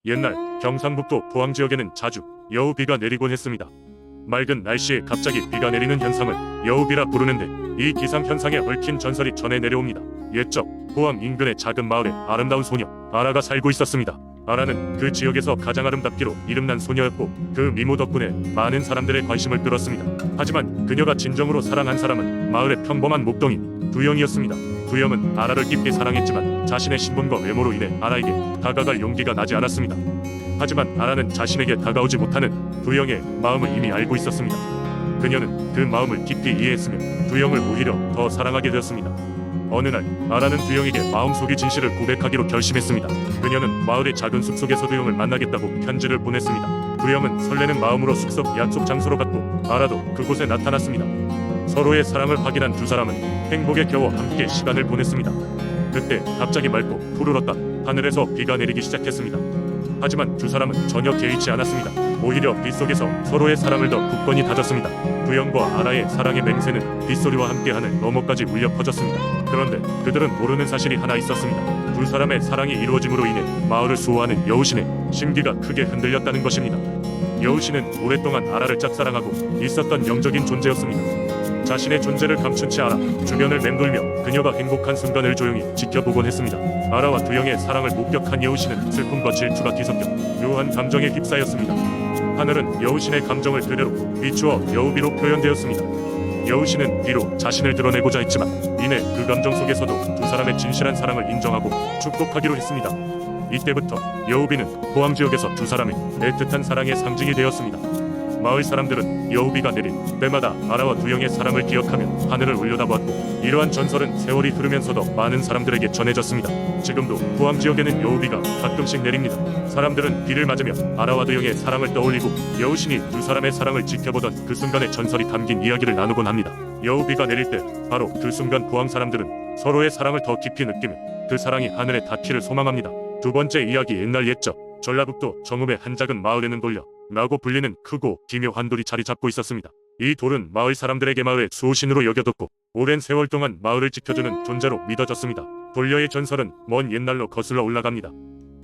옛날 경상북도 포항 지역에는 자주 여우비가 내리곤 했습니다. 맑은 날씨에 갑자기 비가 내리는 현상을 여우비라 부르는데, 이 기상 현상에 얽힌 전설이 전해 내려옵니다. 옛적 포항 인근의 작은 마을에 아름다운 소녀 아라가 살고 있었습니다. 아라는 그 지역에서 가장 아름답기로 이름난 소녀였고, 그 미모 덕분에 많은 사람들의 관심을 끌었습니다. 하지만 그녀가 진정으로 사랑한 사람은 마을의 평범한 목동인 두영이었습니다. 두영은 아라를 깊이 사랑했지만 자신의 신분과 외모로 인해 아라에게 다가갈 용기가 나지 않았습니다. 하지만 아라는 자신에게 다가오지 못하는 두영의 마음을 이미 알고 있었습니다. 그녀는 그 마음을 깊이 이해했으며 두영을 오히려 더 사랑하게 되었습니다. 어느 날 아라는 두영에게 마음속의 진실을 고백하기로 결심했습니다. 그녀는 마을의 작은 숲속에서 두영을 만나겠다고 편지를 보냈습니다. 두영은 설레는 마음으로 숲속 약속 장소로 갔고, 아라도 그곳에 나타났습니다. 서로의 사랑을 확인한 두 사람은 행복에 겨워 함께 시간을 보냈습니다. 그때 갑자기 맑고 푸르렀던 하늘에서 비가 내리기 시작했습니다. 하지만 두 사람은 전혀 개의치 않았습니다. 오히려 빗속에서 서로의 사랑을 더 굳건히 다졌습니다. 두영과 아라의 사랑의 맹세는 빗소리와 함께 하늘 너머까지 울려 퍼졌습니다. 그런데 그들은 모르는 사실이 하나 있었습니다. 두 사람의 사랑이 이루어짐으로 인해 마을을 수호하는 여우신의 심기가 크게 흔들렸다는 것입니다. 여우신은 오랫동안 아라를 짝사랑하고 있었던 영적인 존재였습니다. 자신의 존재를 감춘 채 아라 주변을 맴돌며 그녀가 행복한 순간을 조용히 지켜보곤 했습니다. 아라와 두영의 사랑을 목격한 여우신은 슬픔과 질투가 뒤섞여 묘한 감정에 휩싸였습니다. 하늘은 여우신의 감정을 그대로 비추어 여우비로 표현되었습니다. 여우신은 비록 자신을 드러내고자 했지만 이내 그 감정 속에서도 두 사람의 진실한 사랑을 인정하고 축복하기로 했습니다. 이때부터 여우비는 포항 지역에서 두 사람의 애틋한 사랑의 상징이 되었습니다. 마을 사람들은 여우비가 내린 때마다 아라와 두영의 사랑을 기억하며 하늘을 올려다보았고, 이러한 전설은 세월이 흐르면서도 많은 사람들에게 전해졌습니다. 지금도 포항 지역에는 여우비가 가끔씩 내립니다. 사람들은 비를 맞으며 아라와 두영의 사랑을 떠올리고, 여우신이 두 사람의 사랑을 지켜보던 그 순간의 전설이 담긴 이야기를 나누곤 합니다. 여우비가 내릴 때 바로 그 순간 포항 사람들은 서로의 사랑을 더 깊이 느끼며 그 사랑이 하늘에 닿기를 소망합니다. 두 번째 이야기. 옛날 옛적 전라북도 정읍의 한 작은 마을에는 돌려 라고 불리는 크고 기묘한 돌이 자리 잡고 있었습니다. 이 돌은 마을 사람들에게 마을의 수호신으로 여겨뒀고, 오랜 세월 동안 마을을 지켜주는 존재로 믿어졌습니다. 돌려의 전설은 먼 옛날로 거슬러 올라갑니다.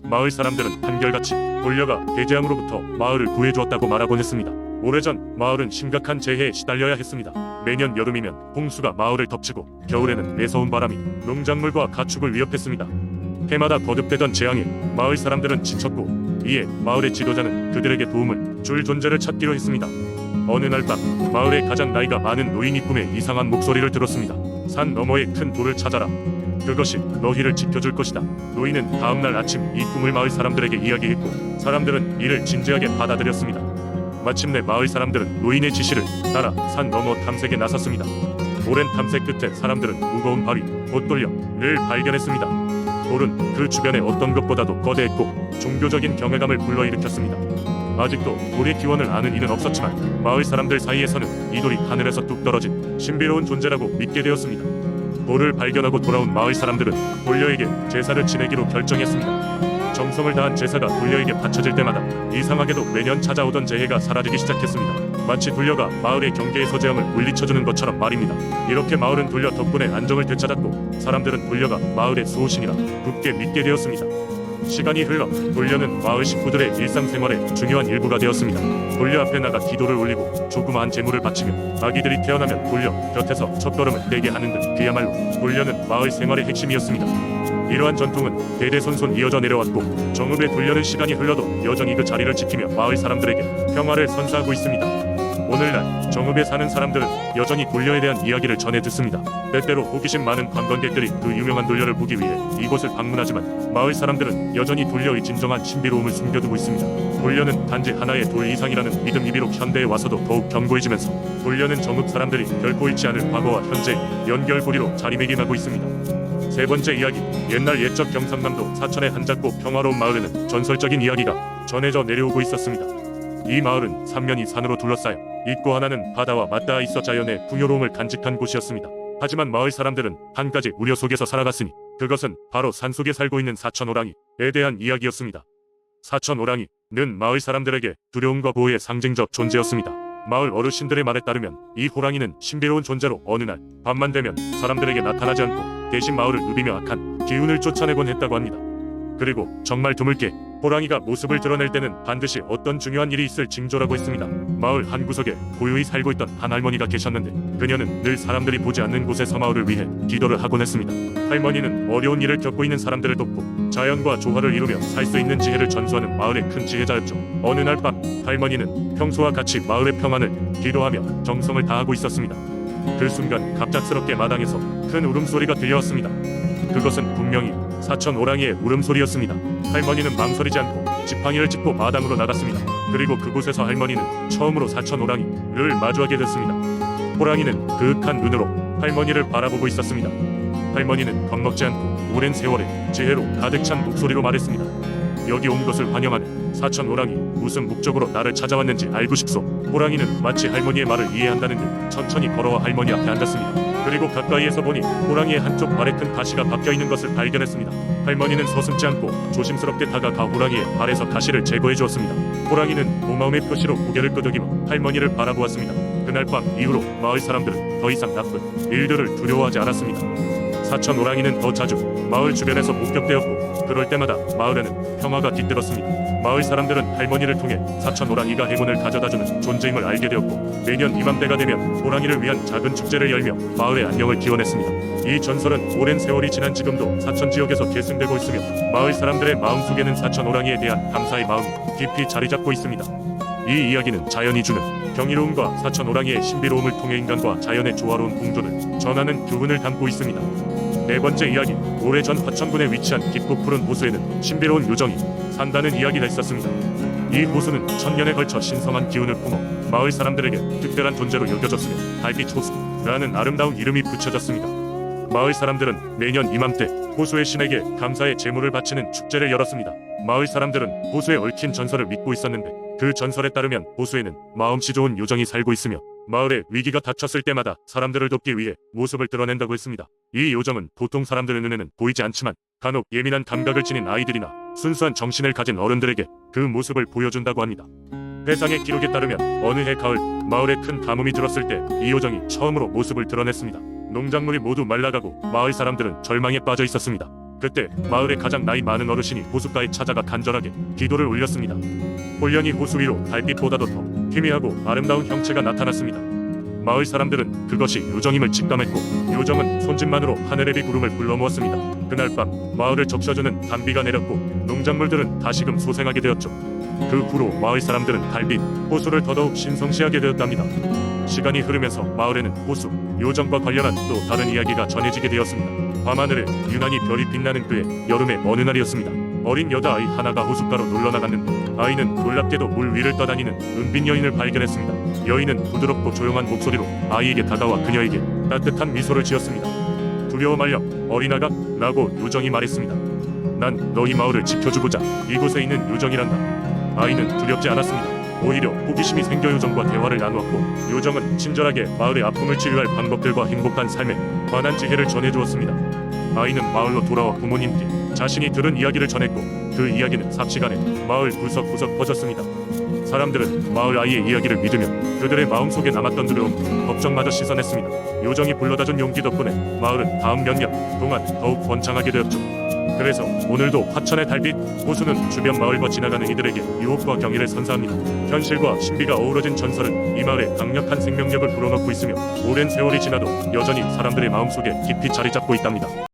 마을 사람들은 한결같이 돌려가 대재앙으로부터 마을을 구해주었다고 말하곤 했습니다. 오래전 마을은 심각한 재해에 시달려야 했습니다. 매년 여름이면 홍수가 마을을 덮치고, 겨울에는 매서운 바람이 농작물과 가축을 위협했습니다. 해마다 거듭되던 재앙에 마을 사람들은 지쳤고, 이에 마을의 지도자는 그들에게 도움을 줄 존재를 찾기로 했습니다. 어느 날 밤 마을의 가장 나이가 많은 노인이 꿈에 이상한 목소리를 들었습니다. 산 너머의 큰 돌을 찾아라. 그것이 너희를 지켜줄 것이다. 노인은 다음날 아침 이 꿈을 마을 사람들에게 이야기했고, 사람들은 이를 진지하게 받아들였습니다. 마침내 마을 사람들은 노인의 지시를 따라 산 너머 탐색에 나섰습니다. 오랜 탐색 끝에 사람들은 무거운 바위, 봇돌려를 발견했습니다. 돌은 그 주변에 어떤 것보다도 거대했고 종교적인 경외감을 불러일으켰습니다. 아직도 돌의 기원을 아는 이는 없었지만 마을 사람들 사이에서는 이 돌이 하늘에서 뚝 떨어진 신비로운 존재라고 믿게 되었습니다. 돌을 발견하고 돌아온 마을 사람들은 돌려에게 제사를 지내기로 결정했습니다. 정성을 다한 제사가 돌려에게 바쳐질 때마다 이상하게도 매년 찾아오던 재해가 사라지기 시작했습니다. 마치 돌려가 마을의 경계에서 재앙을 물리쳐주는 것처럼 말입니다. 이렇게 마을은 돌려 덕분에 안정을 되찾았고, 사람들은 돌려가 마을의 수호신이라 굳게 믿게 되었습니다. 시간이 흘러 돌려는 마을 식구들의 일상생활의 중요한 일부가 되었습니다. 돌려 앞에 나가 기도를 올리고 조그마한 제물을 바치며 아기들이 태어나면 돌려 곁에서 첫걸음을 떼게 하는 등, 그야말로 돌려는 마을 생활의 핵심이었습니다. 이러한 전통은 대대손손 이어져 내려왔고, 정읍의 돌려는 시간이 흘러도 여전히 그 자리를 지키며 마을 사람들에게 평화를 선사하고 있습니다. 오늘날 정읍에 사는 사람들은 여전히 돌려에 대한 이야기를 전해 듣습니다. 때때로 호기심 많은 관광객들이 그 유명한 돌려를 보기 위해 이곳을 방문하지만, 마을 사람들은 여전히 돌려의 진정한 신비로움을 숨겨두고 있습니다. 돌려는 단지 하나의 돌 이상이라는 믿음이 비록 현대에 와서도 더욱 견고해지면서, 돌려는 정읍 사람들이 결코 잃지 않을 과거와 현재의 연결고리로 자리매김하고 있습니다. 세 번째 이야기. 옛날 옛적 경상남도 사천의 한 작고 평화로운 마을에는 전설적인 이야기가 전해져 내려오고 있었습니다. 이 마을은 삼면이 산으로 둘러싸여 있고 하나는 바다와 맞닿아 있어 자연의 풍요로움을 간직한 곳이었습니다. 하지만 마을 사람들은 한 가지 우려 속에서 살아갔으니, 그것은 바로 산속에 살고 있는 사천호랑이에 대한 이야기였습니다. 사천호랑이는 마을 사람들에게 두려움과 보호의 상징적 존재였습니다. 마을 어르신들의 말에 따르면 이 호랑이는 신비로운 존재로 어느 날 밤만 되면 사람들에게 나타나지 않고 대신 마을을 누비며 악한 기운을 쫓아내곤 했다고 합니다. 그리고 정말 드물게 호랑이가 모습을 드러낼 때는 반드시 어떤 중요한 일이 있을 징조라고 했습니다. 마을 한 구석에 고요히 살고 있던 한 할머니가 계셨는데 그녀는 늘 사람들이 보지 않는 곳에서 마을을 위해 기도를 하곤 했습니다. 할머니는 어려운 일을 겪고 있는 사람들을 돕고 자연과 조화를 이루며 살 수 있는 지혜를 전수하는 마을의 큰 지혜자였죠. 어느 날 밤 할머니는 평소와 같이 마을의 평안을 기도하며 정성을 다하고 있었습니다. 그 순간 갑작스럽게 마당에서 큰 울음소리가 들려왔습니다. 그것은 분명히 사천 호랑이의 울음소리였습니다. 할머니는 망설이지 않고 지팡이를 짚고 마당으로 나갔습니다. 그리고 그곳에서 할머니는 처음으로 사천 호랑이를 마주하게 됐습니다. 호랑이는 그윽한 눈으로 할머니를 바라보고 있었습니다. 할머니는 겁먹지 않고 오랜 세월의 지혜로 가득 찬 목소리로 말했습니다. 여기 온 것을 환영하네. 사천 호랑이, 무슨 목적으로 나를 찾아왔는지 알고 싶소. 호랑이는 마치 할머니의 말을 이해한다는 듯 천천히 걸어와 할머니 앞에 앉았습니다. 그리고 가까이에서 보니 호랑이의 한쪽 발에 큰 가시가 박혀있는 것을 발견했습니다. 할머니는 서슴지 않고 조심스럽게 다가가 호랑이의 발에서 가시를 제거해 주었습니다. 호랑이는 고마움의 표시로 고개를 끄덕이며 할머니를 바라보았습니다. 그날 밤 이후로 마을 사람들은 더 이상 나쁜 일들을 두려워하지 않았습니다. 사천 호랑이는 더 자주 마을 주변에서 목격되었고 그럴 때마다 마을에는 평화가 깃들었습니다. 마을 사람들은 할머니를 통해 사천 호랑이가 행운을 가져다주는 존재임을 알게 되었고 매년 이맘때가 되면 호랑이를 위한 작은 축제를 열며 마을의 안녕을 기원했습니다. 이 전설은 오랜 세월이 지난 지금도 사천 지역에서 계승되고 있으며 마을 사람들의 마음속에는 사천 호랑이에 대한 감사의 마음이 깊이 자리 잡고 있습니다. 이 이야기는 자연이 주는 경이로움과 사천 호랑이의 신비로움을 통해 인간과 자연의 조화로운 공존을 전하는 교훈을 담고 있습니다. 네 번째 이야기, 오래전 화천군에 위치한 깊고 푸른 호수에는 신비로운 요정이 산다는 이야기가 있었습니다. 이 호수는 천년에 걸쳐 신성한 기운을 뿜어 마을 사람들에게 특별한 존재로 여겨졌으며 달빛 호수라는 아름다운 이름이 붙여졌습니다. 마을 사람들은 매년 이맘때 호수의 신에게 감사의 제물을 바치는 축제를 열었습니다. 마을 사람들은 호수에 얽힌 전설을 믿고 있었는데 그 전설에 따르면 호수에는 마음씨 좋은 요정이 살고 있으며 마을에 위기가 닥쳤을 때마다 사람들을 돕기 위해 모습을 드러낸다고 했습니다. 이 요정은 보통 사람들의 눈에는 보이지 않지만 간혹 예민한 감각을 지닌 아이들이나 순수한 정신을 가진 어른들에게 그 모습을 보여준다고 합니다. 회상의 기록에 따르면 어느 해 가을 마을에 큰 가뭄이 들었을 때 이 요정이 처음으로 모습을 드러냈습니다. 농작물이 모두 말라가고 마을 사람들은 절망에 빠져 있었습니다. 그때 마을의 가장 나이 많은 어르신이 호숫가에 찾아가 간절하게 기도를 올렸습니다. 홀연히 호수 위로 달빛보다도 더 희미하고 아름다운 형체가 나타났습니다. 마을 사람들은 그것이 요정임을 직감했고 요정은 손짓만으로 하늘의 비구름을 불러모았습니다. 그날 밤 마을을 적셔주는 단비가 내렸고 농작물들은 다시금 소생하게 되었죠. 그 후로 마을 사람들은 달빛, 호수를 더더욱 신성시하게 되었답니다. 시간이 흐르면서 마을에는 호수, 요정과 관련한 또 다른 이야기가 전해지게 되었습니다. 밤하늘에 유난히 별이 빛나는 그해 여름의 어느 날이었습니다. 어린 여자아이 하나가 호숫가로 놀러 나갔는데 아이는 놀랍게도 물 위를 떠다니는 은빛 여인을 발견했습니다. 여인은 부드럽고 조용한 목소리로 아이에게 다가와 그녀에게 따뜻한 미소를 지었습니다. 두려워 말렴 어린아가 라고 요정이 말했습니다. 난 너희 마을을 지켜주고자 이곳에 있는 요정이란다. 아이는 두렵지 않았습니다. 오히려 호기심이 생겨 요정과 대화를 나누었고 요정은 친절하게 마을의 아픔을 치유할 방법들과 행복한 삶에 관한 지혜를 전해주었습니다. 아이는 마을로 돌아와 부모님께 자신이 들은 이야기를 전했고 그 이야기는 삽시간에 마을 구석구석 퍼졌습니다. 사람들은 마을 아이의 이야기를 믿으며 그들의 마음속에 남았던 두려움, 걱정마저 씻어냈습니다. 요정이 불러다준 용기 덕분에 마을은 다음 몇 년 동안 더욱 번창하게 되었죠. 그래서 오늘도 화천의 달빛 호수는 주변 마을과 지나가는 이들에게 유혹과 경의를 선사합니다. 현실과 신비가 어우러진 전설은 이 마을에 강력한 생명력을 불어넣고 있으며 오랜 세월이 지나도 여전히 사람들의 마음속에 깊이 자리 잡고 있답니다.